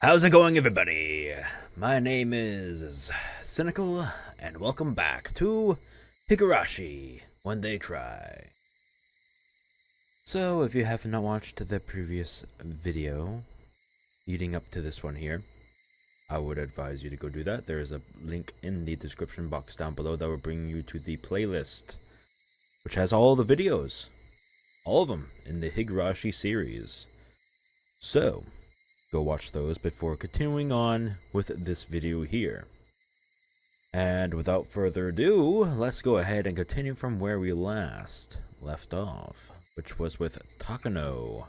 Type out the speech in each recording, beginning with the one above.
How's it going, everybody? My name is Sinikle, and welcome back to Higurashi When They Cry. So, if you have not watched the previous video leading up to this one here, I would advise you to go do that. There is a link in the description box down below that will bring you to the playlist, which has all the videos, all of them in the Higurashi series. So, go watch those before continuing on with this video here. And without further ado, let's go ahead and continue from where we last left off, which was with Takano.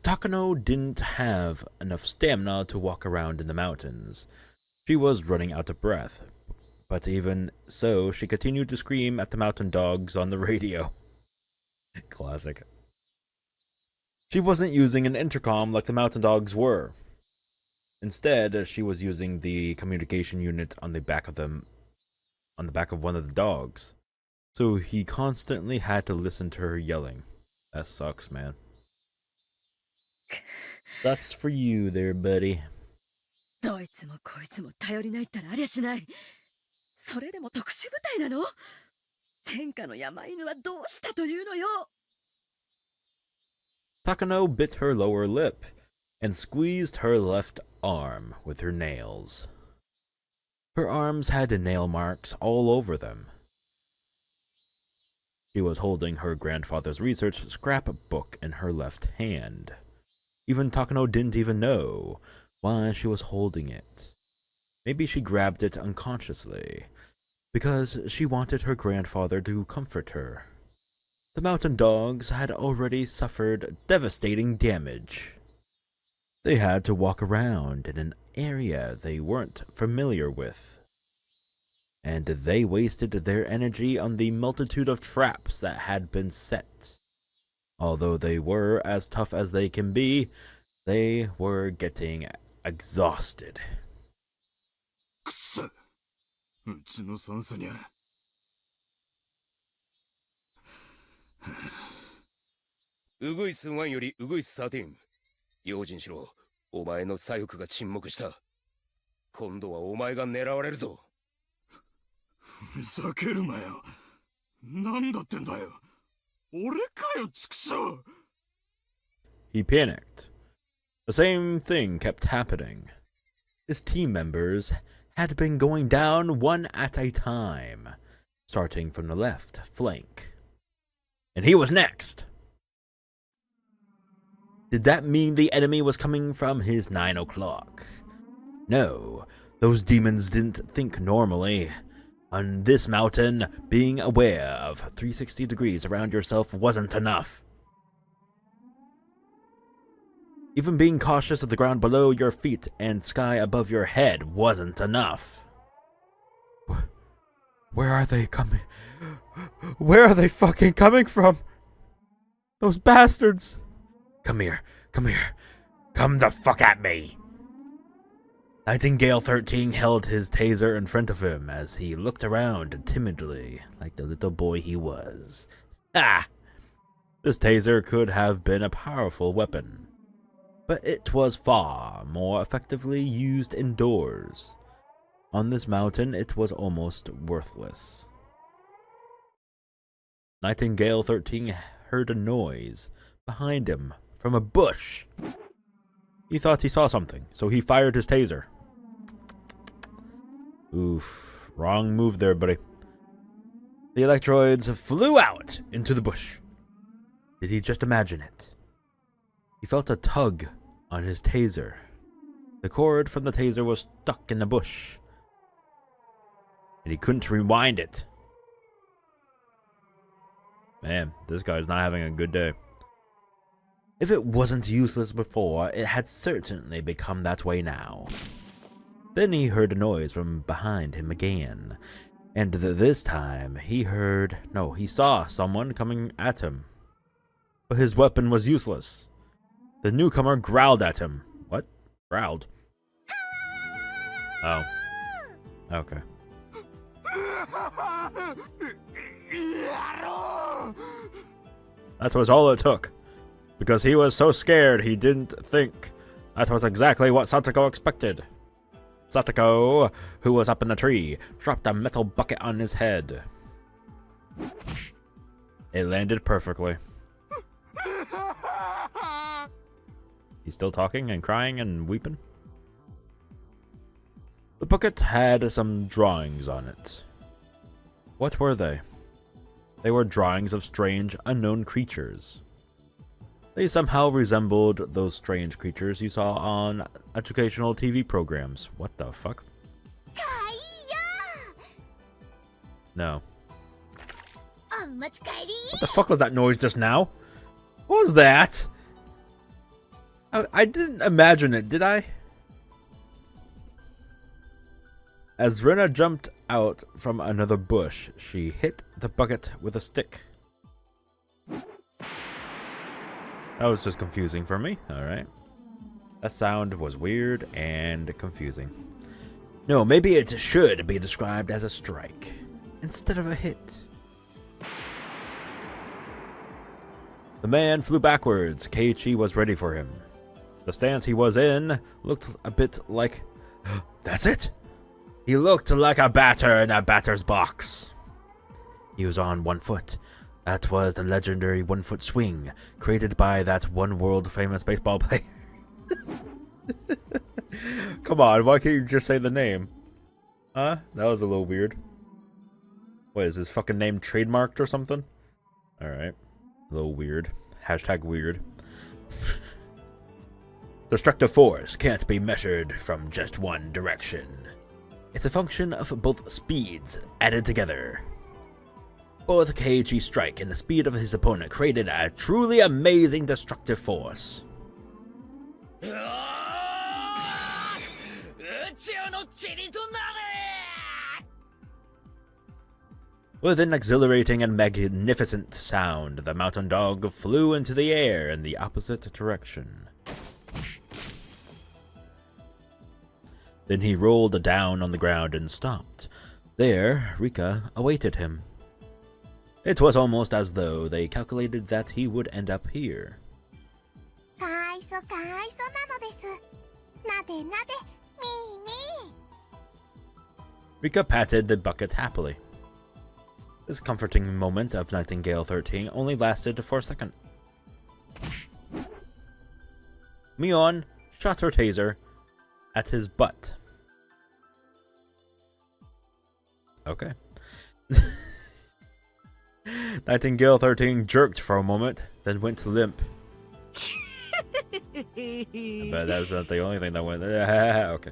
Takano didn't have enough stamina to walk around in the mountains. She was running out of breath, but even so, she continued to scream at the mountain dogs on the radio. Classic. She wasn't using an intercom like the mountain dogs were. Instead, she was using the communication unit on the back of one of the dogs. So he constantly had to listen to her yelling. That sucks, man. Sucks for you there, buddy. どいつもこいつも頼りないったらありゃしない。それでも特殊部隊なの？天下の山犬はどうしたというのよ。 Takano bit her lower lip and squeezed her left arm with her nails. Her arms had nail marks all over them. She was holding her grandfather's research scrapbook in her left hand. Even Takano didn't even know why she was holding it. Maybe she grabbed it unconsciously, because she wanted her grandfather to comfort her. The mountain dogs had already suffered devastating damage. They had to walk around in an area they weren't familiar with, and they wasted their energy on the multitude of traps that had been set. Although they were as tough as they can be, they were getting exhausted. くそ、うちの三叉にゃ。ウグイス1よりウグイス13。用心しろ。お前の左翼が沈黙した。今度はお前が狙われるぞ。ふざけるなよ。なんだってんだよ。俺かよ、畜生。 He panicked. The same thing kept happening. His team members had been going down one at a time, starting from the left flank. And he was next. Did that mean the enemy was coming from his 9 o'clock? No, those demons didn't think normally. On this mountain, being aware of 360 degrees around yourself wasn't enough. Even being cautious of the ground below your feet and sky above your head wasn't enough. Where are they coming? Where are they fucking coming from? Those bastards! Come here, come here. Come the fuck at me! Nightingale 13 held his taser in front of him as he looked around timidly, like the little boy he was. Ah! This taser could have been a powerful weapon, but it was far more effectively used indoors. On this mountain, it was almost worthless. Nightingale 13 heard a noise behind him from a bush. He thought he saw something, so he fired his taser. Oof, wrong move there, buddy. The electrodes flew out into the bush. Did he just imagine it? He felt a tug on his taser. The cord from the taser was stuck in the bush, and he couldn't rewind it. Man, this guy's not having a good day. If it wasn't useless before, it had certainly become that way now. Then he heard a noise from behind him again, and this time he saw someone coming at him. But his weapon was useless. The newcomer growled at him. What? Growled? Oh. Okay. That was all it took. Because he was so scared he didn't think. That was exactly what Satoko expected. Satoko, who was up in the tree, dropped a metal bucket on his head. It landed perfectly. He's still talking and crying and weeping. The bucket had some drawings on it. What were they? They were drawings of strange, unknown creatures. They somehow resembled those strange creatures you saw on educational TV programs. What the fuck? No. What the fuck was that noise just now? What was that? I didn't imagine it, did I? As Rena jumped out from another bush, she hit the bucket with a stick. That was just confusing for me. Alright. That sound was weird and confusing. No, maybe it should be described as a strike instead of a hit. The man flew backwards. Keiichi was ready for him. The stance he was in looked a bit like... That's it? He looked like a batter in a batter's box. He was on 1 foot. That was the legendary 1 foot swing created by that one world famous baseball player. Come on, why can't you just say the name? Huh? That was a little weird. What, is his fucking name trademarked or something? Alright. A little weird. Hashtag weird. Destructive force can't be measured from just one direction. It's a function of both speeds added together. Both Keiichi's strike and the speed of his opponent created a truly amazing destructive force. With an exhilarating and magnificent sound, the mountain dog flew into the air in the opposite direction. Then he rolled down on the ground and stopped. There, Rika awaited him. It was almost as though they calculated that he would end up here. Rika patted the bucket happily. This comforting moment of Nightingale 13 only lasted for a second. Mion shot her taser at his butt. Okay. Nightingale 13 jerked for a moment, then went limp. But that's not the only thing that went. Okay.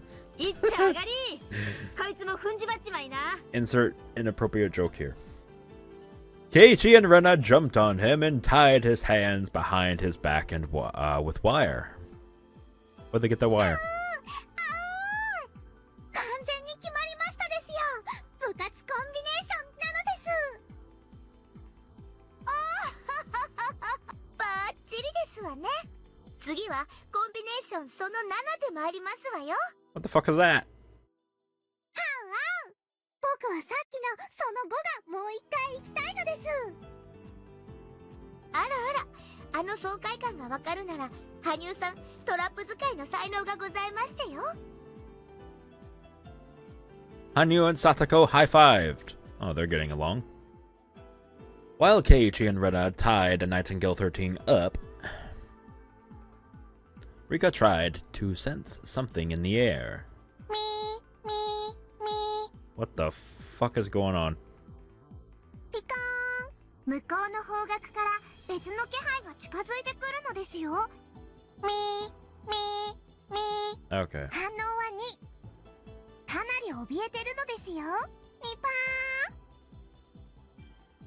Insert inappropriate joke here. Keiichi and Rena jumped on him and tied his hands behind his back and with wire. Where'd they get the wire? What the fuck is that? Hanyū and Satoko high-fived. Oh, they're getting along. While Keiichi and Rena tied Nightingale 13 up, Rika tried to sense something in the air. What the fuck is going on? Okay.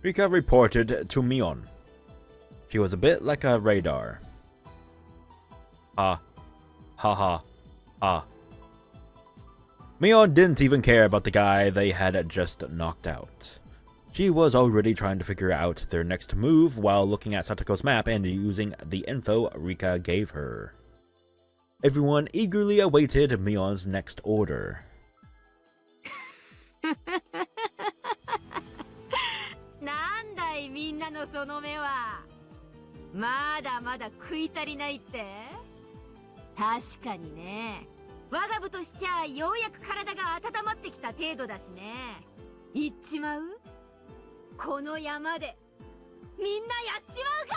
Rika reported to Mion. She was a bit like a radar. Ha. Ha ha. Ha. Mion didn't even care about the guy they had just knocked out. She was already trying to figure out their next move while looking at Satoko's map and using the info Rika gave her. Everyone eagerly awaited Mion's next order. まだまだ食い足りないって。確かにね。我が部としちゃようやく体が温まってきた程度だしね。行っちまう？この山でみんなやっちまうか。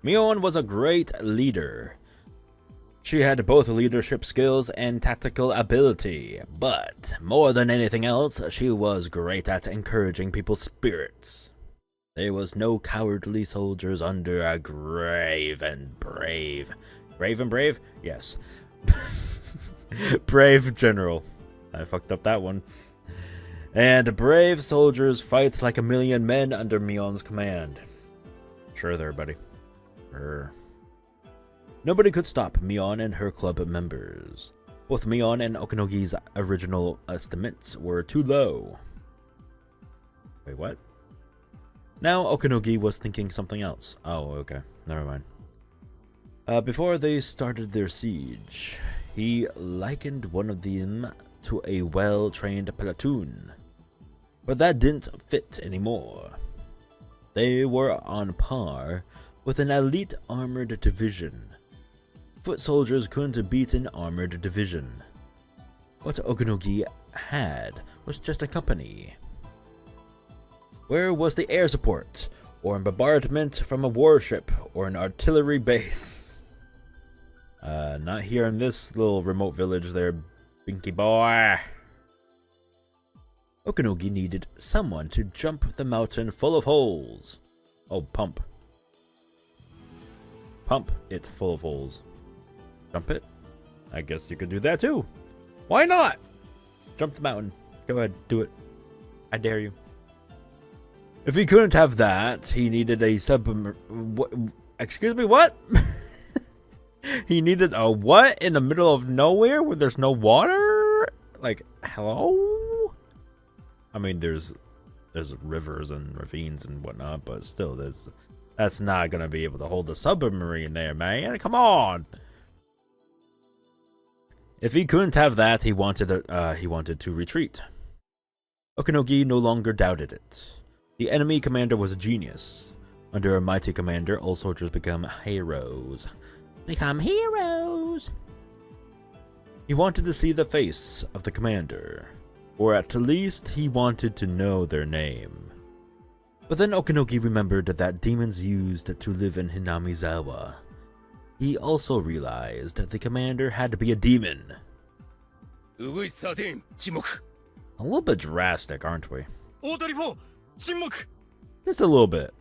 Mion was a great leader. She had both leadership skills and tactical ability, but more than anything else, she was great at encouraging people's spirits. There was no cowardly soldiers under a brave and brave? Yes. Brave general. I fucked up that one. And brave soldiers fight like a million men under Mion's command. Sure there, buddy. Sure. Nobody could stop Mion and her club members. Both Mion and Okinogi's original estimates were too low. Wait, what? Now Okinogi was thinking something else. Oh, okay. Never mind. Before they started their siege, he likened one of them to a well-trained platoon. But that didn't fit anymore. They were on par with an elite armored division. Foot soldiers couldn't beat an armored division. What Okinogi had was just a company. Where was the air support, or a bombardment from a warship, or an artillery base? Not here in this little remote village there, Binky boy. Okinogi needed someone to jump the mountain full of holes. Oh, pump. Pump it full of holes. Jump it? I guess you could do that too. Why not? Jump the mountain. Go ahead, do it. I dare you. If he couldn't have that, he needed a submarine. Excuse me, what? He needed a what in the middle of nowhere where there's no water? Like, hello? I mean, there's rivers and ravines and whatnot, but still, that's not gonna be able to hold a submarine there, man. Come on. If he couldn't have that, he wanted to retreat. Okinogi no longer doubted it. The enemy commander was a genius. Under a mighty commander, all soldiers become heroes. Become heroes! He wanted to see the face of the commander, or at least he wanted to know their name. But then Okinogi remembered that demons used to live in Hinamizawa. He also realized that the commander had to be a demon. A little bit drastic, aren't we? Just a little bit.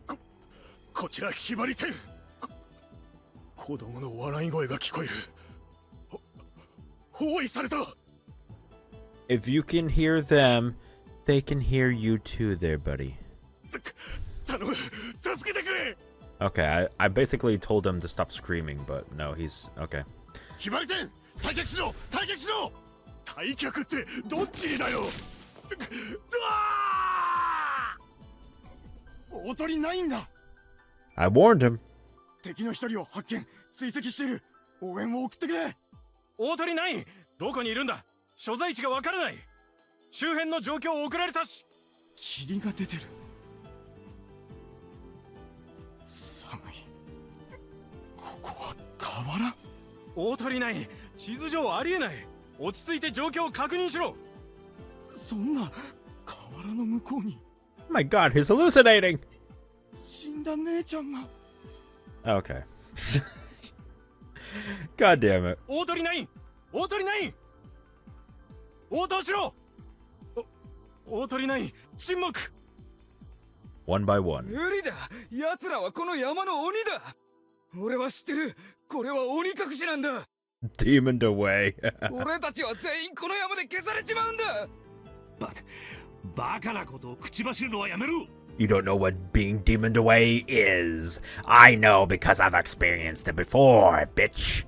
If you can hear them, they can hear you too there, buddy. Okay, I basically told him to stop screaming, but no, he's... okay. I warned him. My god, he's hallucinating! Okay. God damn it. One by one. Demoned away. But, バカなことを口走るのはやめろ! You don't know what being demoned away is. I know because I've experienced it before, bitch.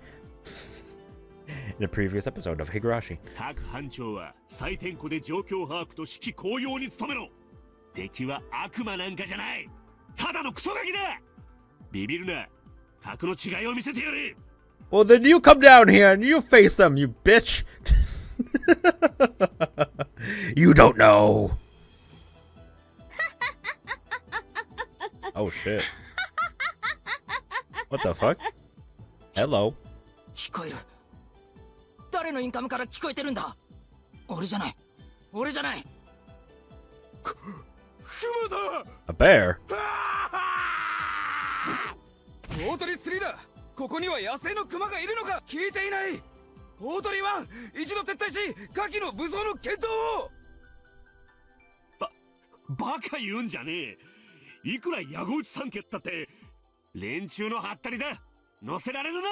In the previous episode of Higurashi. 各班長は採点庫で状況把握と指揮公用に努めろ。敵は悪魔なんかじゃない。ただのクソガキだ。ビビるな。格の違いを見せてやれ。Well, then you come down here and you face them, you bitch. You don't know. Oh shit. What the fuck? Hello. 聞こえる。誰のインカムから聞こえてるんだ。俺じゃない。俺じゃない。クマだ。 A bear? 大鳥3だ。ここには野生のクマがいるのか聞いていない。大鳥1、一度撤退し下記の武装の検討を。バカ言うんじゃねえ。いくら矢後内三家ったって連中のハったりだ。乗せられるな。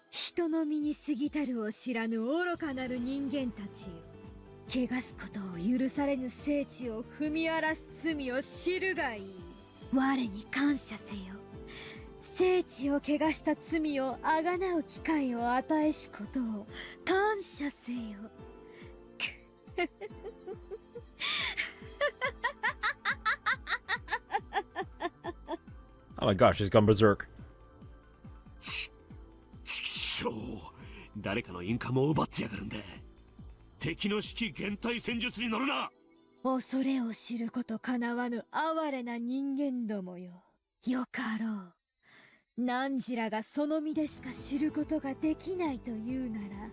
人の身に過ぎたるを知らぬ愚かなる人間たちよ。汚すことを許されぬ聖地を踏み荒らす罪を知るがいい。我に感謝せよ。聖地を汚した罪をあがなう機会を与えしことを感謝せよ。Oh my gosh, she's gone berserk. ちくしょう。誰かのインカムを奪ってやがるんだ。敵の指揮減退戦術に乗るな。恐れを知ることかなわぬ哀れな人間どもよ。よかろう。汝らがその身でしか知ることができないというなら、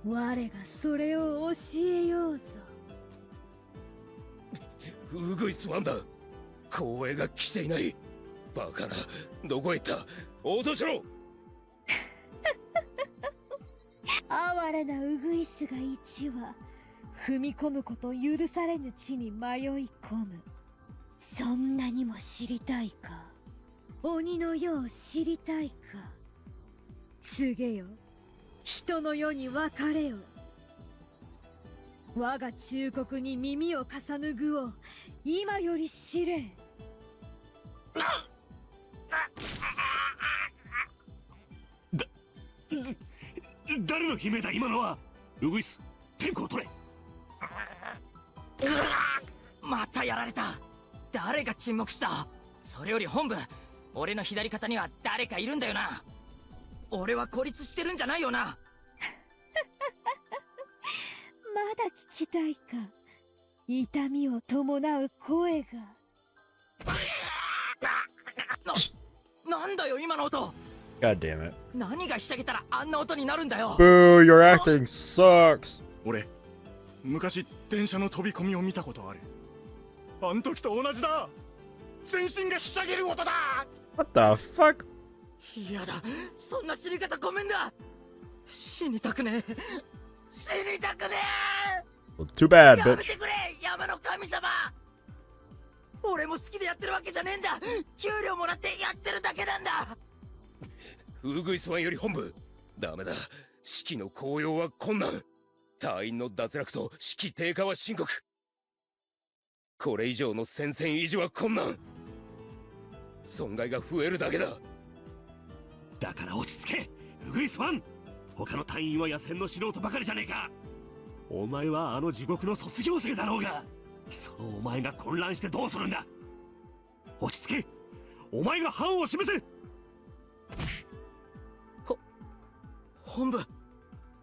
我がそれを教えようぞ。ウグイスワンだ。光栄が来ていない。バカな。どこへ行った。応答しろ。哀れなウグイスが一羽踏み込むこと許されぬ地に迷い込む。そんなにも知りたいか。鬼の世を知りたいか。告げよ。人の世に別れよ。我が忠告に耳を重ぬ具を今より知れ。誰の悲鳴だ今のは。ウグイス、天候を取れ。またやられた。誰が沈黙した。それより本部、俺の左肩には誰かいるんだよな。俺は孤立してるんじゃないよな。まだ聞きたいか。痛みを伴う声が。なんだよ今の音。 God damn it. 何がひしゃげたらあんな音になるんだよ。 Boo, your acting sucks. 俺昔電車の飛び込みを見たことある。あん時と同じだ。全身がひしゃげる音だ。 What the fuck? 嫌だ。そんな死に方ごめんだ。死にたくねえ。死にたくね Well, too bad, え。やめ bitch. てくれ山の神様。俺も好きでやってるわけじゃねえんだ。給料もらってやってるだけなんだ。ウグイスワンより本部。ダメだ。士気の高揚は困難。隊員の脱落と士気低下は深刻。これ以上の戦線維持は困難。損害が増えるだけだ。だから落ち着けウグイスワン。他の隊員は野戦の素人ばかりじゃねえか。お前はあの地獄の卒業生だろうが。そうお前が混乱してどうするんだ。落ち着け。お前が範を示せ。本部、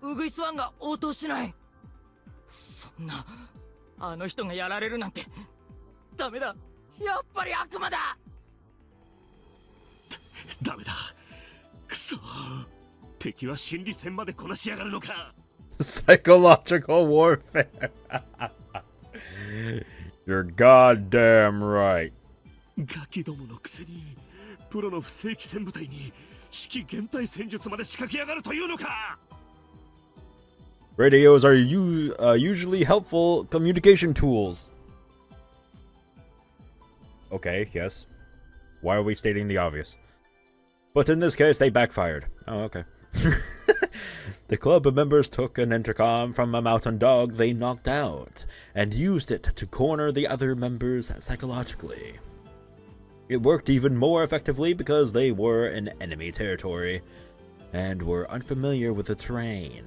ウグイスワンが応答しない。そんな、あの人がやられるなんてダメだ。やっぱり悪魔だ。ダメだ。くそ。敵は心理戦までこなしやがるのか。Psychological warfare. You're goddamn right. ガキどものくせにプロの不正規戦部隊に指揮減退戦術まで仕掛けやがるというのか。 Radios are usually helpful communication tools. Okay, yes. Why are we stating the obvious? But in this case, they backfired. Oh, okay. The club members took an intercom from a mountain dog they knocked out and used it to corner the other members psychologically. It worked even more effectively because they were in enemy territory and were unfamiliar with the terrain.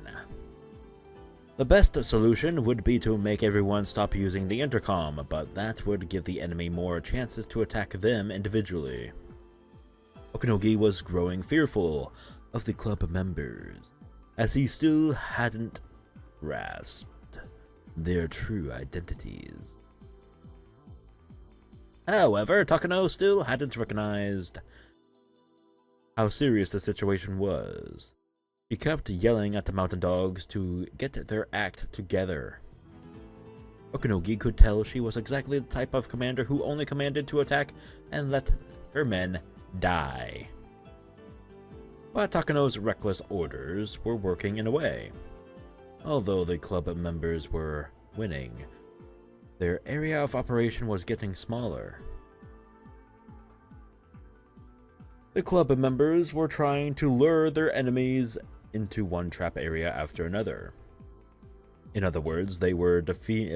The best solution would be to make everyone stop using the intercom, but that would give the enemy more chances to attack them individually. Okinogi was growing fearful of the club members, as he still hadn't grasped their true identities. However, Takano still hadn't recognized how serious the situation was. He kept yelling at the mountain dogs to get their act together. Okunogi could tell she was exactly the type of commander who only commanded to attack and let her men die. But Takano's reckless orders were working in a way. Although the club members were winning, their area of operation was getting smaller. The club members were trying to lure their enemies into one trap area after another. In other words, they were defeating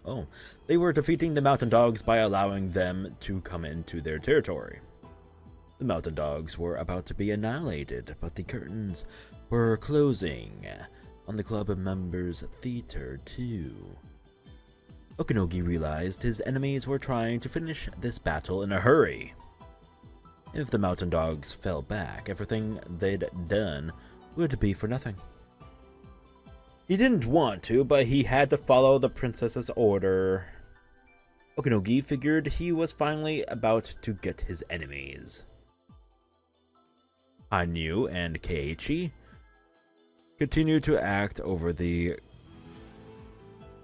the mountain dogs by allowing them to come into their territory. The mountain dogs were about to be annihilated, but the curtains were closing on the club members' theater too. Okunogi realized his enemies were trying to finish this battle in a hurry. If the mountain dogs fell back, everything they'd done would be for nothing. He didn't want to, but he had to follow the princess's order. Okunogi figured he was finally about to get his enemies. Hanyū and Keiichi continued to act over the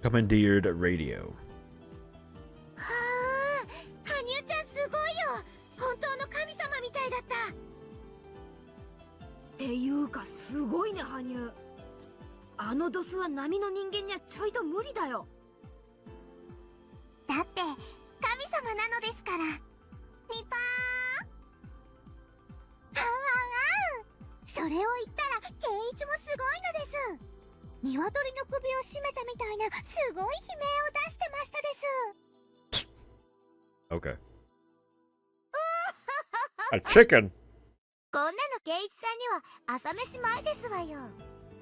commandeered radio. 羽生ちゃんすごいよ。本当の神様みたいだった。っていうかすごいね羽生。あのドスは波の人間にはちょいと無理だよ。だって神様なのですから。ニパー。あんあんあん。それを言ったらケイイチもすごいのです。鶏の首を絞めたみたいなすごい悲鳴を出してましたです。Okay. A chicken. こんなのケイイチさんには朝飯前ですわよ。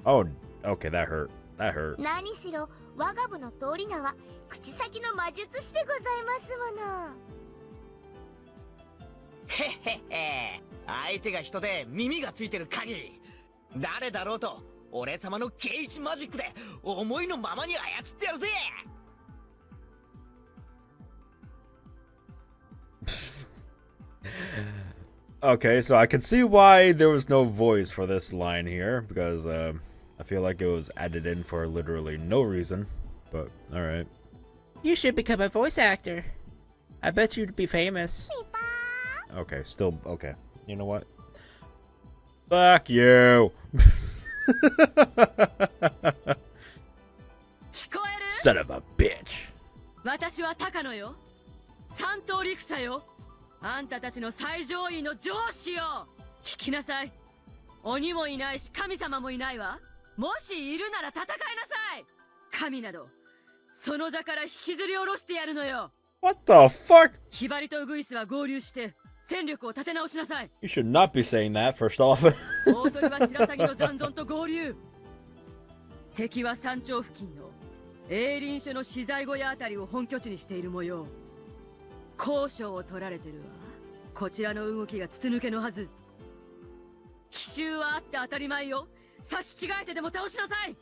Oh, okay, that hurt. That hurt. 何しろ我が部の通り名は口先の魔術師でございますもの。へっへっへ、相手が人で耳がついてる限り誰だろうと俺様のケイイチマジックで思いのままに操ってやるぜ。Okay, so I can see why there was no voice for this line here, because I feel like it was added in for literally no reason, but alright. You should become a voice actor. I bet you'd be famous. Okay, still, okay. You know what? Fuck you! Son of a bitch! 私は高野よ。三頭陸佐よ。あんたたちの最上位の上司よ。聞きなさい。鬼もいないし神様もいないわ。もしいるなら戦いなさい。神などその座から引きずり下ろしてやるのよ。 What the fuck? ヒバリとウグイスは合流して戦力を立て直しなさい。 You should not be saying that, first off. 大鳥は白鷺の残存と合流。敵は山頂付近の営林署の資材小屋あたりを本拠地にしている模様。交渉を取られてるわ。こちらの動きが筒抜けのはず。奇襲はあって当たり前よ。差し違えてでも倒しなさい。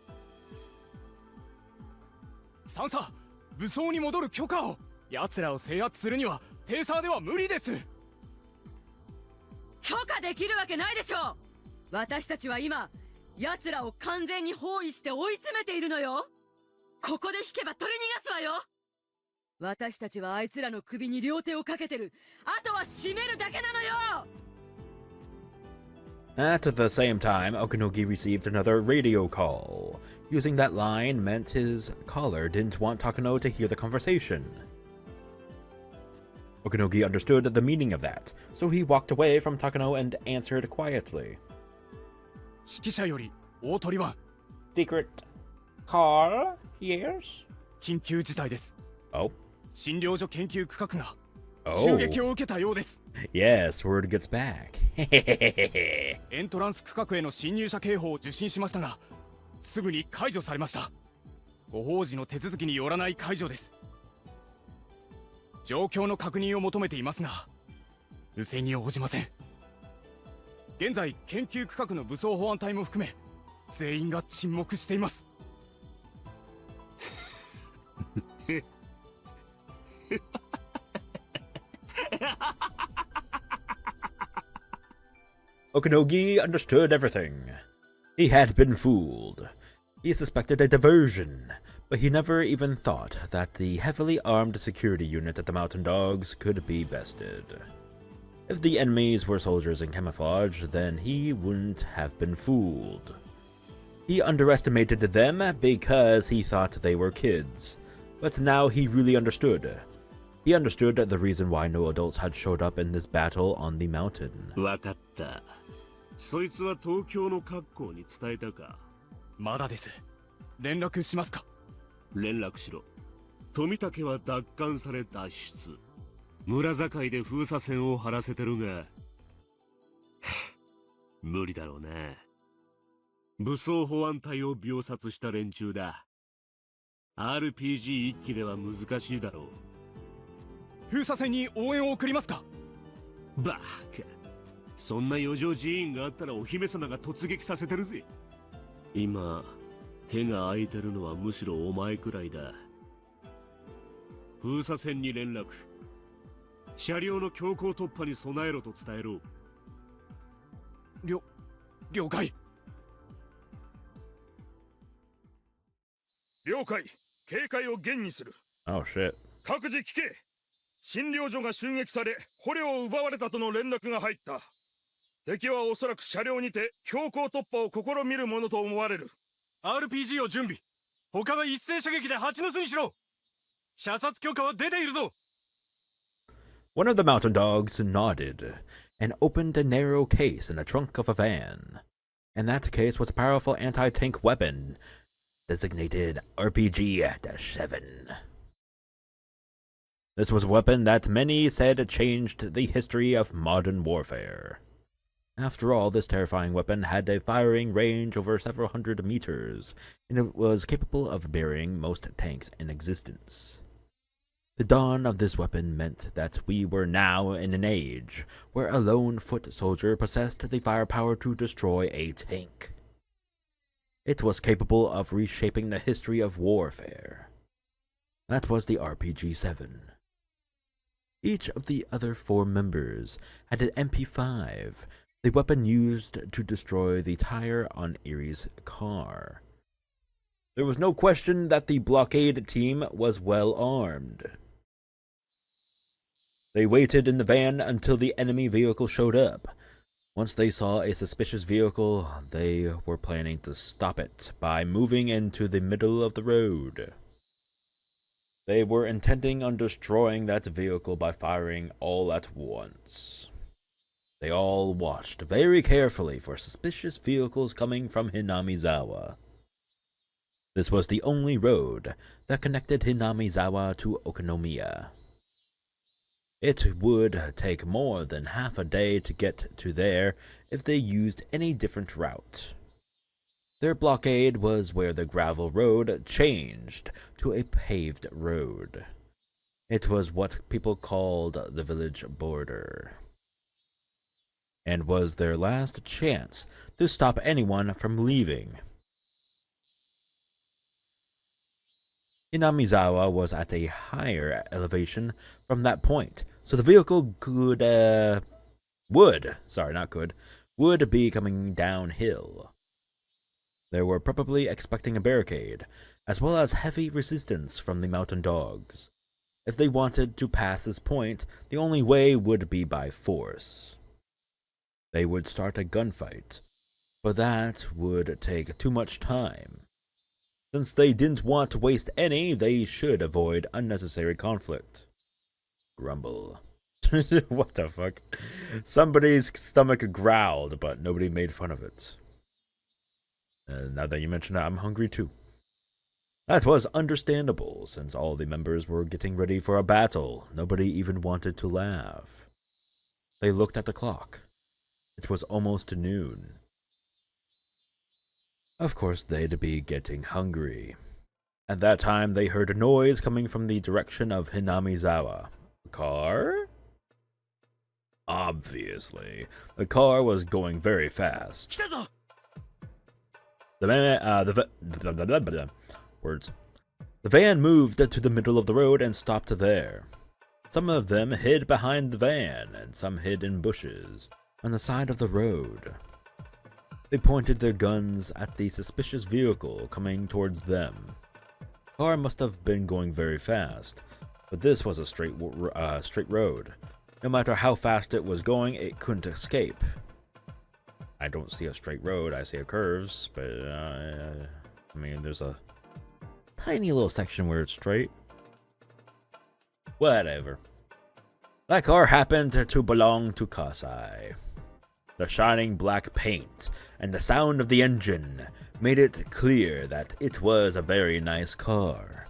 サンサ、武装に戻る許可を。奴らを制圧するにはテーサーでは無理です。許可できるわけないでしょう。私たちは今奴らを完全に包囲して追い詰めているのよ。ここで引けば取り逃がすわよ。私たちはあいつらの首に両手をかけてる。あとは締めるだけなのよ。 At the same time, Okunogi received another radio call. Using that line meant his caller didn't want Takano to hear the conversation. Okunogi understood the meaning of that, so he walked away from Takano and answered quietly. 指揮者より大鳥は Secret call? Yes? 緊急事態です。 Oh. 診療所研究区画が Oh. 襲撃を受けたようです。 Yes, word gets back. エントランス区画への侵入者警報を受信しましたが、すぐに解除されました。ご法事の手続きによらない解除です。状況の確認を求めていますが、無線に応じません。現在、研究区画の武装保安隊も含め、全員が沈黙しています。Okanogi understood everything. He had been fooled. He suspected a diversion, but he never even thought that the heavily armed security unit at the Mountain Dogs could be bested. If the enemies were soldiers in camouflage, then he wouldn't have been fooled. He underestimated them because he thought they were kids, but now he really understood. He understood the reason why no adults had showed up in this battle on the mountain. わかった。そいつは東京の格好に伝えたか？まだです。連絡しますか？連絡しろ。富武は奪還され脱出。村境で封鎖線を張らせてるが無理だろうな。武装保安隊を秒殺した連中だ。RPG 一機では難しいだろう。封鎖線に応援を送りますか？バカ。そんな余剰人員があったらお姫様が突撃させてるぜ。今手が空いてるのはむしろお前くらいだ。封鎖線に連絡。車両の強行突破に備えろと伝えろ。了解。了解。警戒を厳にする。 Oh shit. 各自聞け。診療所が襲撃され捕虜を奪われたとの連絡が入った。敵はおそらく車両にて強行突破を試みるものと思われる。 RPG を準備。他は一斉射撃で蜂の巣にしろ。射殺許可は出ているぞ。 One of the Mountain Dogs nodded and opened a narrow case in the trunk of a van. And that case was a powerful anti-tank weapon designated RPG-7. This was a weapon that many said changed the history of modern warfare. After all, this terrifying weapon had a firing range over several hundred meters, and it was capable of burying most tanks in existence. The dawn of this weapon meant that we were now in an age where a lone foot soldier possessed the firepower to destroy a tank. It was capable of reshaping the history of warfare. That was the RPG-7. Each of the other 4 members had an MP5, the weapon used to destroy the tire on Erie's car. There was no question that the blockade team was well armed. They waited in the van until the enemy vehicle showed up. Once they saw a suspicious vehicle, they were planning to stop it by moving into the middle of the road. They were intending on destroying that vehicle by firing all at once. They all watched very carefully for suspicious vehicles coming from Hinamizawa. This was the only road that connected Hinamizawa to Okonomiya. It would take more than half a day to get to there if they used any different route. Their blockade was where the gravel road changed to a paved road. It was what people called the village border, and was their last chance to stop anyone from leaving. Hinamizawa was at a higher elevation from that point, so the vehicle would be coming downhill. They were probably expecting a barricade, as well as heavy resistance from the Mountain Dogs. If they wanted to pass this point, the only way would be by force. They would start a gunfight, but that would take too much time. Since they didn't want to waste any, they should avoid unnecessary conflict. Grumble. What the fuck? Somebody's stomach growled, but nobody made fun of it. Now that you mention it, I'm hungry too. That was understandable, since all the members were getting ready for a battle. Nobody even wanted to laugh. They looked at the clock. It was almost noon. Of course, they'd be getting hungry. At that time, they heard a noise coming from the direction of Hinamizawa. A car? Obviously. The car was going very fast. The van moved to the middle of the road and stopped there. Some of them hid behind the van, and some hid in bushes on the side of the road. They pointed their guns at the suspicious vehicle coming towards them. The car must have been going very fast, but this was a straight road. No matter how fast it was going, it couldn't escape. I don't see a straight road, I see a curves, but I mean, there's a tiny little section where it's straight. Whatever. That car happened to belong to Kasai. The shining black paint and the sound of the engine made it clear that it was a very nice car.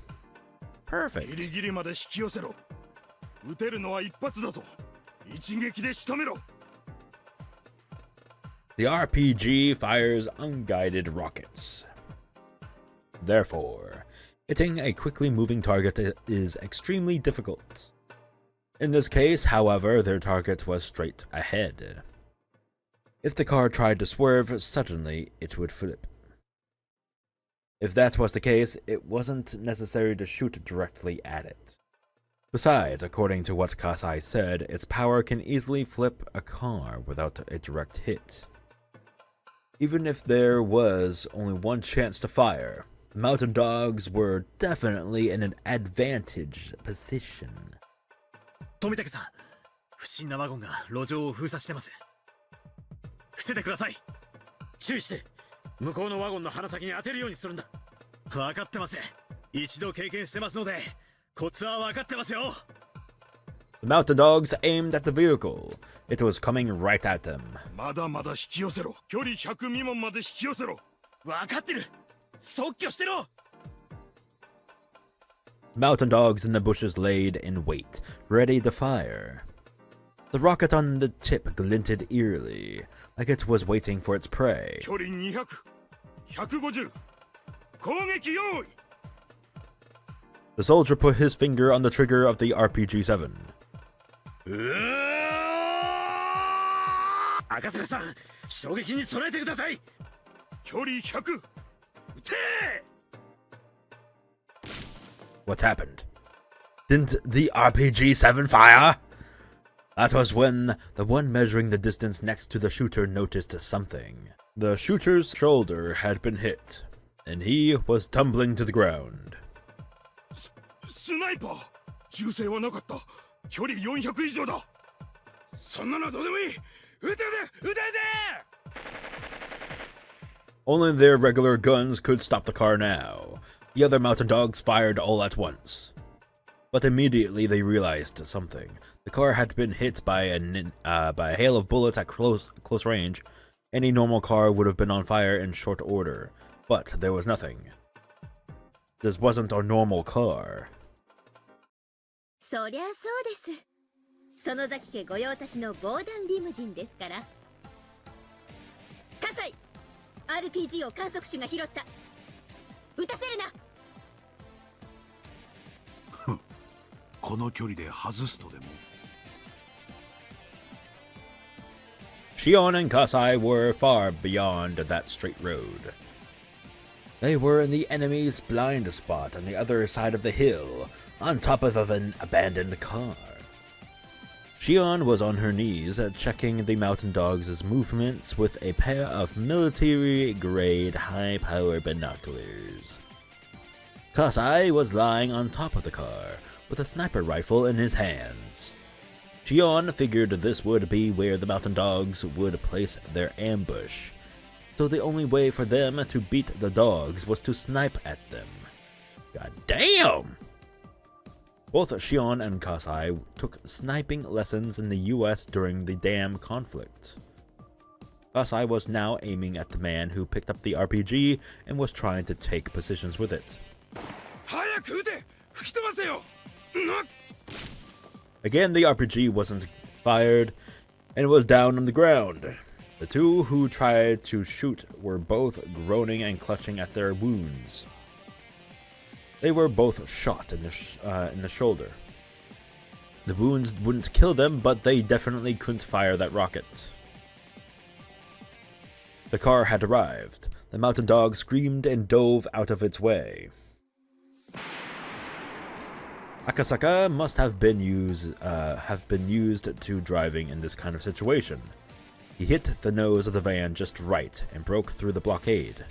Perfect. ギリギリまで引き寄せろ。撃てるのは一発だぞ。一撃で仕留めろ。 The RPG fires unguided rockets. Therefore, hitting a quickly moving target is extremely difficult. In this case, however, their target was straight ahead. If the car tried to swerve, suddenly it would flip. If that was the case, it wasn't necessary to shoot directly at it. Besides, according to what Kasai said, its power can easily flip a car without a direct hit. Even if there was only one chance to fire, the mountain dogs were definitely in an advantaged position. 富武さん、不審なワゴンが路上を封鎖してます。伏せてください。注意して、向こうのワゴンの鼻先に当てるようにするんだ。分かってます。一度経験してますので、コツは分かってますよ。The mountain dogs aimed at the vehicle. It was coming right at them. まだまだ引き寄せろ。距離100未満まで引き寄せろ。分かってる。即挙してろ。 Mountain dogs in the bushes laid in wait, ready to fire. The rocket on the tip glinted eerily, like it was waiting for its prey. 距離200、150。攻撃用意。 The soldier put his finger on the trigger of the RPG-7. 赤坂さん、衝撃に備えてください。距離100。撃て！ What happened? Didn't the RPG-7 fire? That was when the one measuring the distance next to the shooter noticed something. The shooter's shoulder had been hit, and he was tumbling to the ground. スナイパー。銃声はなかった。距離400以上だ。そんなのどうでもいい。撃て撃て撃て Only their regular guns could stop the car now. The other mountain dogs fired all at once. But immediately they realized something. The car had been hit by a hail of bullets at close range. Any normal car would have been on fire in short order. But there was nothing. This wasn't a normal car. そりゃそうです。園崎家御用達の防弾リムジンですから。葛西 RPG を観測手が拾った。撃たせるな。この距離で外すとでも。 Shion and Kasai were far beyond that straight road. They were in the enemy's blind spot on the other side of the hill, on top of an abandoned car. Shion was on her knees, checking the mountain dogs' movements with a pair of military-grade high-power binoculars. Kasai was lying on top of the car, with a sniper rifle in his hands. Shion figured this would be where the mountain dogs would place their ambush, so the only way for them to beat the dogs was to snipe at them. God damn! Both Shion and Kasai took sniping lessons in the US during the Dam conflict. Kasai was now aiming at the man who picked up the RPG and was trying to take positions with it. 早く撃て。吹き飛ばせよ。 Again, the RPG wasn't fired and was down on the ground. The two who tried to shoot were both groaning and clutching at their wounds. They were both shot in the shoulder. The wounds wouldn't kill them, but they definitely couldn't fire that rocket. The car had arrived. The mountain dog screamed and dove out of its way. Akasaka must have been used to driving in this kind of situation. He hit the nose of the van just right and broke through the blockade.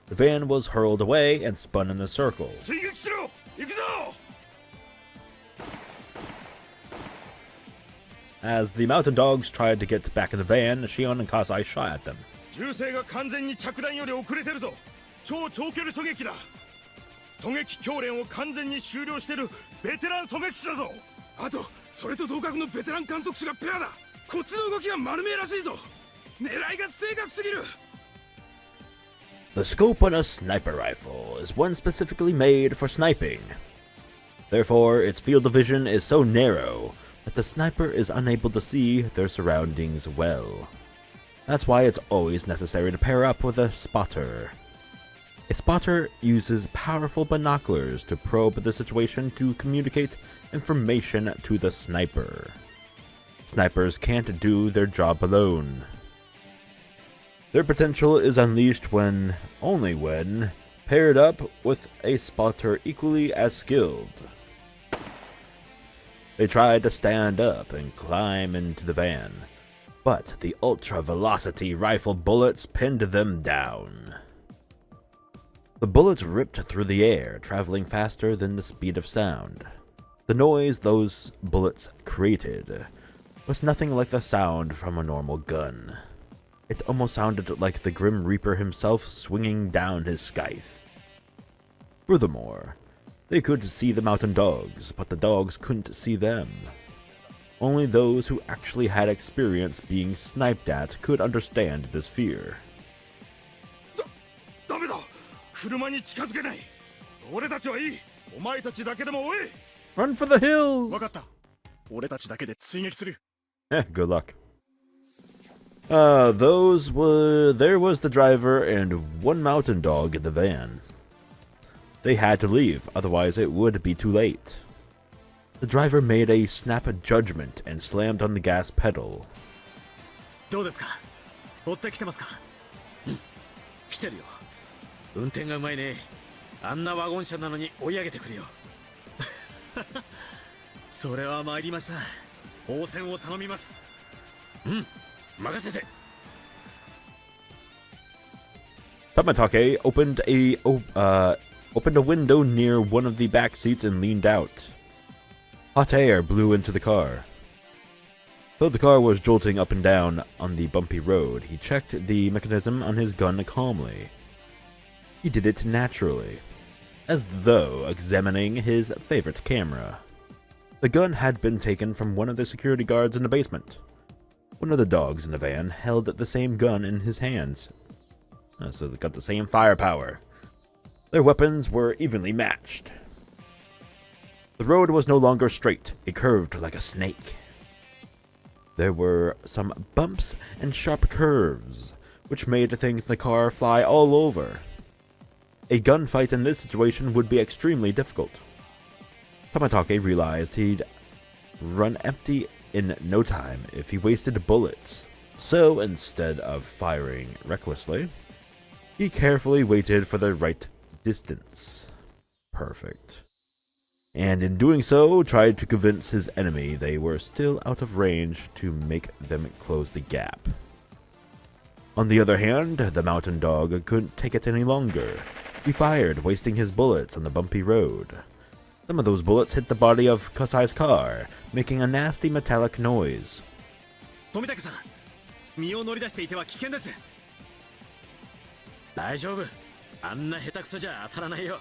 The van was hurled away and spun in a circle. As the mountain dogs tried to get back in the van, Shion and Kasai shot at them. 銃声が完全に着弾より遅れてるぞ。超長距離狙撃だ。狙撃教練を完全に終了してるベテラン狙撃手だぞ。あとそれと同格のベテラン観測士がペアだ。こっちの動きが丸見えらしいぞ。狙いが正確すぎる。 The scope on a sniper rifle is one specifically made for sniping. Therefore, its field of vision is so narrow that the sniper is unable to see their surroundings well. That's why it's always necessary to pair up with a spotter. A spotter uses powerful binoculars to probe the situation to communicate information to the sniper. Snipers can't do their job alone. Their potential is unleashed only when, paired up with a spotter equally as skilled. They tried to stand up and climb into the van, but the ultra-velocity rifle bullets pinned them down. The bullets ripped through the air, traveling faster than the speed of sound. The noise those bullets created was nothing like the sound from a normal gun. It almost sounded like the Grim Reaper himself swinging down his scythe. Furthermore, they could see the mountain dogs, but the dogs couldn't see them. Only those who actually had experience being sniped at could understand this fear. ダメだ。車に近づけない。俺たちはいい。お前たちだけでも追え。 Run for the hills! わかった。俺たちだけで追撃する。Good luck. There was the driver and one mountain dog in the van. They had to leave, otherwise it would be too late. The driver made a snap judgment and slammed on the gas pedal. どうですか？追ってきてますか？うん、来てるよ。運転がうまいね。あんなワゴン車なのに追い上げてくるよ。それは参りました。応戦を頼みます。うん。任せて。 Tamatake opened a window near one of the back seats and leaned out. Hot air blew into the car. Though the car was jolting up and down on the bumpy road, he checked the mechanism on his gun calmly. He did it naturally, as though examining his favorite camera. The gun had been taken from one of the security guards in the basement. One of the dogs in the van held the same gun in his hands. So they got the same firepower. Their weapons were evenly matched. The road was no longer straight, it curved like a snake. There were some bumps and sharp curves, which made things in the car fly all over. A gunfight in this situation would be extremely difficult. Tamatake realized he'd run empty in no time if he wasted bullets, so instead of firing recklessly, he carefully waited for the right distance. Perfect. And in doing so, tried to convince his enemy they were still out of range to make them close the gap. On the other hand, the mountain dog couldn't take it any longer. He fired, wasting his bullets on the bumpy road. Some of those bullets hit the body of Kasai's car, making a nasty metallic noise. 富武さん、身を乗り出していては危険です。大丈夫。あんな下手くそじゃ当たらないよ。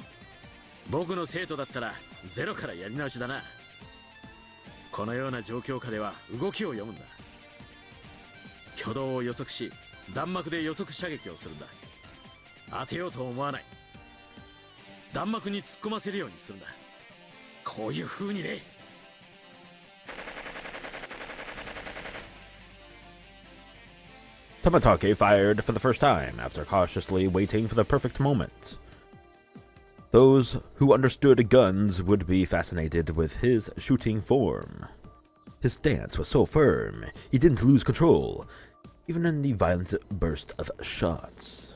僕の生徒だったらゼロからやり直しだな。このような状況下では動きを読むんだ。挙動を予測し、弾幕で予測射撃をするんだ。当てようと思わない。弾幕に突っ込ませるようにするんだ。こういう風にね。Tamatake fired for the first time after cautiously waiting for the perfect moment. Those who understood guns would be fascinated with his shooting form. His stance was so firm, he didn't lose control, even in the violent burst of shots.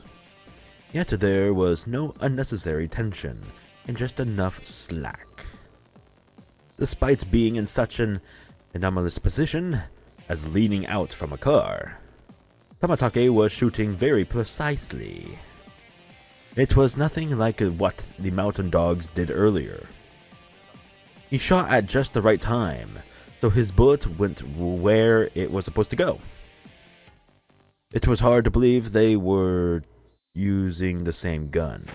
Yet there was no unnecessary tension, and just enough slack. despite being in such an anomalous position as leaning out from a car. Tamatake was shooting very precisely. It was nothing like what the mountain dogs did earlier. He shot at just the right time, so his bullet went where it was supposed to go. It was hard to believe they were using the same gun.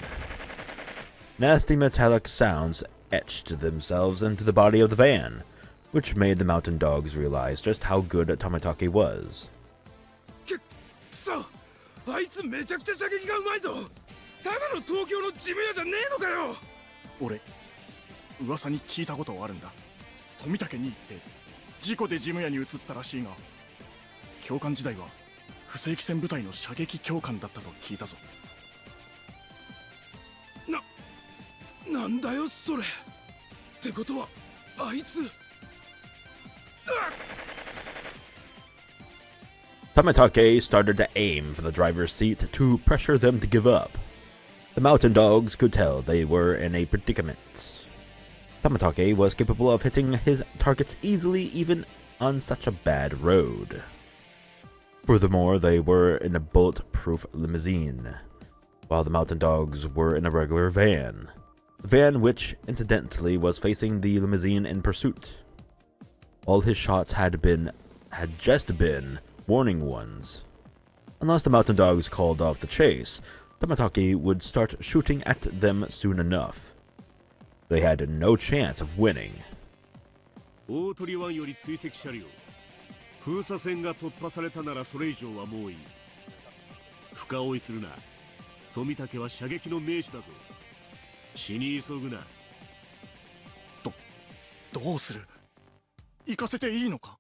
Nasty metallic sounds etched themselves into the body of the van, which made the mountain dogs realize just how good Tamatake was. くそ、あいつめちゃくちゃ射撃がうまいぞ。ただの東京のジム屋じゃねえのかよ。俺、噂に聞いたことあるんだ。富武に行って事故でジム屋に移ったらしいが、教官時代は不正規戦部隊の射撃教官だったと聞いたぞ。なんだよそれ。ってことはあいつ。Tamatake started to aim for the driver's seat to pressure them to give up. The mountain dogs could tell they were in a predicament. Tamatake was capable of hitting his targets easily even on such a bad road. Furthermore, they were in a bulletproof limousine, while the mountain dogs were in a regular van. The van which, incidentally, was facing the limousine in pursuit. All his shots had just been warning ones. Unless the mountain dogs called off the chase, Tamatake would start shooting at them soon enough. They had no chance of winning. 大鳥湾より追跡車両。封鎖線が突破されたならそれ以上はもういい。深追いするな。富武は射撃の名手だぞ。死に急ぐな。どうする？行かせていいのか？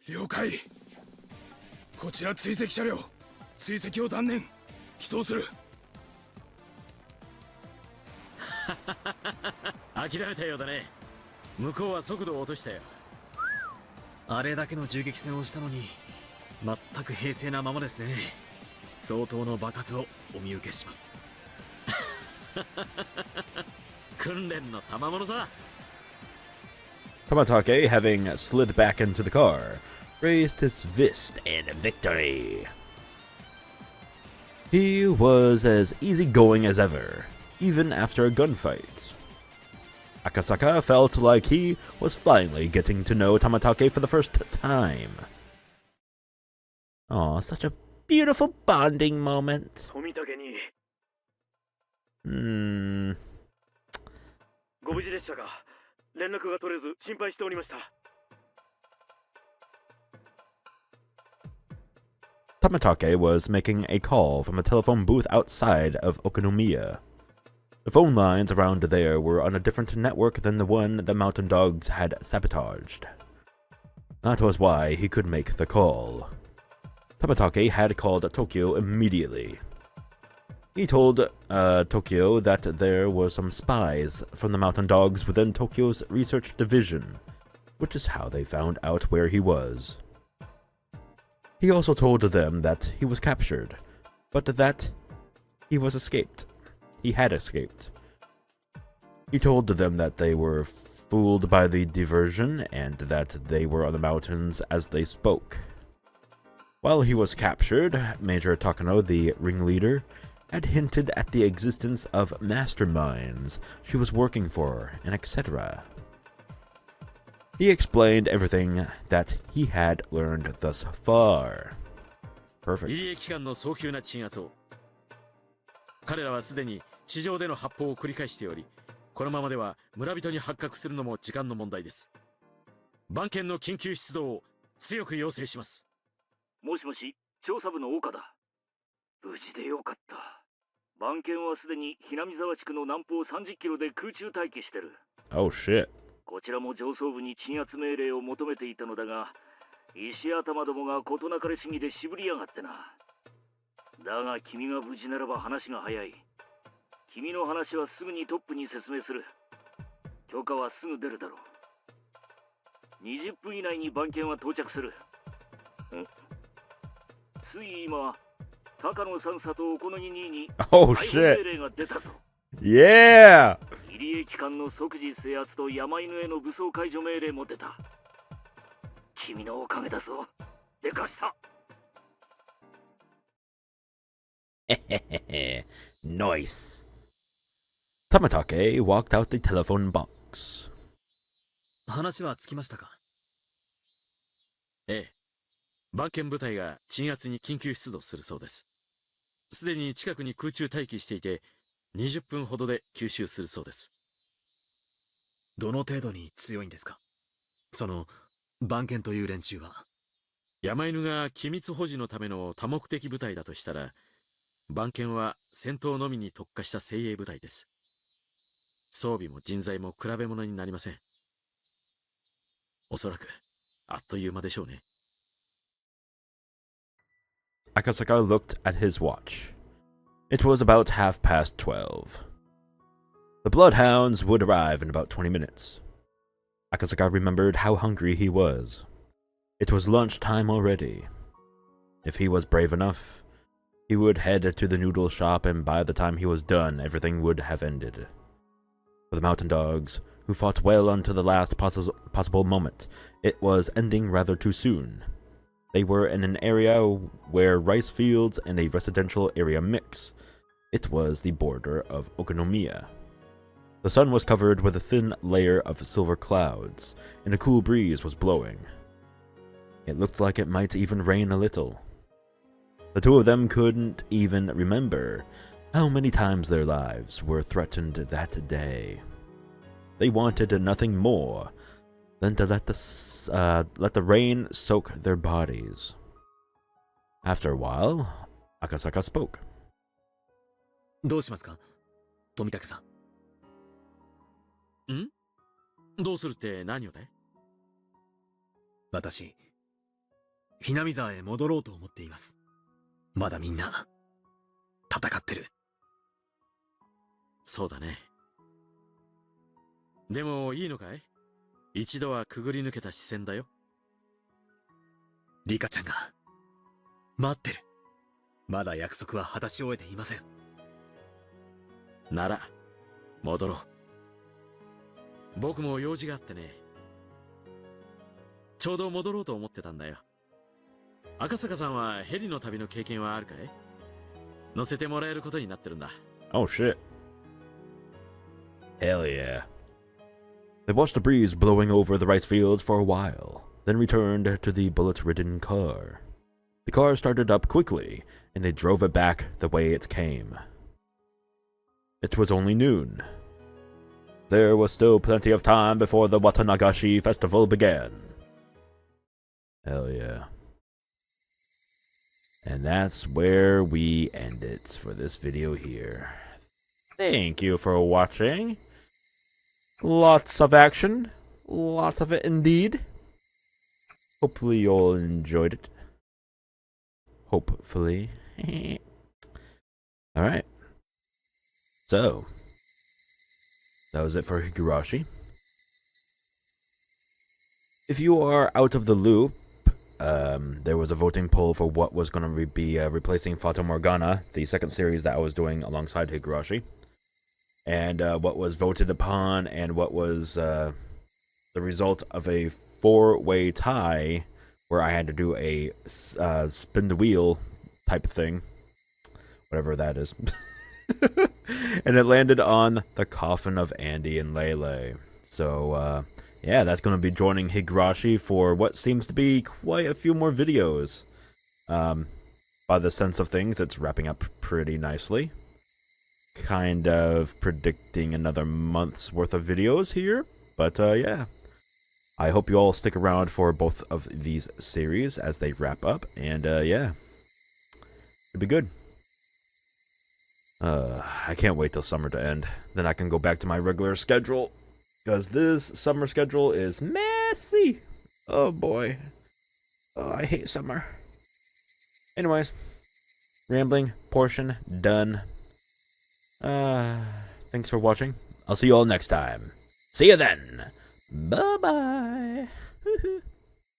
了解。こちら追跡車両、追跡を断念。起動する。諦めたようだね。向こうは速度を落としたよ。あれだけの銃撃戦をしたのに全く平静なままですね。相当の爆発をお見受けします。訓練の賜物さ。Tamatake, having slid back into the car, raised his fist in victory. He was as easygoing as ever, even after a gunfight. Akasaka felt like he was finally getting to know Tamatake for the first time. Aw, such a beautiful bonding moment. ご無事でしたか。連絡が取れず心配しておりました。Tamatake was making a call from a telephone booth outside of Okonomiya. The phone lines around there were on a different network than the one the mountain dogs had sabotaged. That was why he could make the call. Tamatake had called Tokyo immediately. He told Tokyo that there were some spies from the mountain dogs within Tokyo's research division, which is how they found out where he was. He also told them that he was captured, but that he had escaped. He told them that they were fooled by the diversion and that they were on the mountains as they spoke. While he was captured, Major Takano, the ringleader, had hinted at the existence of masterminds she was working for, and etc. He explained everything that he had learned thus far. Perfect. 入江機関の早急な鎮圧を。彼らはすでに地上での発砲を繰り返しており、このままでは村人に発覚するのも時間の問題です。番犬の緊急出動を強く要請します。もしもし、調査部の岡だ。無事でよかった。番犬はすでにhinamizawa地区の南方30キロで空中待機してる。Oh shit. こちらも上層部に鎮圧命令を求めていたのだが、石頭どもが事なかれ主義で渋りやがってな。だが君が無事ならば話が早い。君の話はすぐにトップに説明する。許可はすぐ出るだろう。20分以内に番犬は到着する。つい今、高野さん佐とお好みに Oh shit. Yeah. 比例機関の即時制圧と山犬への武装解除命令も出た。君のおかげだぞ。でかした。Nice. Tamatake walked out the telephone box. 話はつきましたか？ええ。番犬部隊が鎮圧に緊急出動するそうです。すでに近くに空中待機していて、20分ほどで吸収するそうです。どの程度に強いんですか？その番犬という連中は。山犬が機密保持のための多目的部隊だとしたら、番犬は戦闘のみに特化した精鋭部隊です。装備も人材も比べ物になりません。おそらくあっという間でしょうね。Akasaka looked at his watch. It was about 12:30. The bloodhounds would arrive in about 20 minutes. Akasaka remembered how hungry he was. It was lunchtime already. If he was brave enough, he would head to the noodle shop, and by the time he was done, everything would have ended. For the mountain dogs, who fought well until the last possible moment, it was ending rather too soon. They were in an area where rice fields and a residential area mix. It was the border of Okonomiya. The sun was covered with a thin layer of silver clouds, and a cool breeze was blowing. It looked like it might even rain a little. The two of them couldn't even remember how many times their lives were threatened that day. They wanted nothing more than to let the rain soak their bodies. After a while, Akasaka spoke. どうしますか？富武さん？どうするって何をだい？私、Hinamizawaへ戻ろうと思っています。まだみんな戦ってる。そうだね。でもいいのかい？一度はくぐり抜けた視線だよ。リカちゃんが待ってる。まだ約束は果たし終えていません。なら戻ろう。僕も用事があってね。ちょうど戻ろうと思ってたんだよ。赤坂さんはヘリの旅の経験はあるかい？乗せてもらえることになってるんだ。Oh shit. Hell yeah. They watched the breeze blowing over the rice fields for a while, then returned to the bullet-ridden car. The car started up quickly, and they drove it back the way it came. It was only noon. There was still plenty of time before the Watanagashi festival began. Hell yeah. And that's where we end it for this video here. Thank you for watching. Lots of action. Lots of it indeed. Hopefully you all enjoyed it. Hopefully. Alright. So, that was it for Higurashi. If you are out of the loop, there was a voting poll for what was going to be replacing Fata Morgana, the second series that I was doing alongside Higurashi. And what was voted upon and what was the result of a four-way tie where I had to do a spin the wheel type thing. Whatever that is. And it landed on the coffin of Andy and Lele. So, yeah, that's going to be joining Higurashi for what seems to be quite a few more videos. By the sense of things, it's wrapping up pretty nicely. Kind of predicting another month's worth of videos here. But, yeah. I hope you all stick around for both of these series as they wrap up. And, yeah. It'll be good. I can't wait till summer to end. Then I can go back to my regular schedule. Because this summer schedule is messy. Oh boy. Oh, I hate summer. Anyways. Rambling portion done. Thanks for watching. I'll see you all next time. See you then. Bye-bye.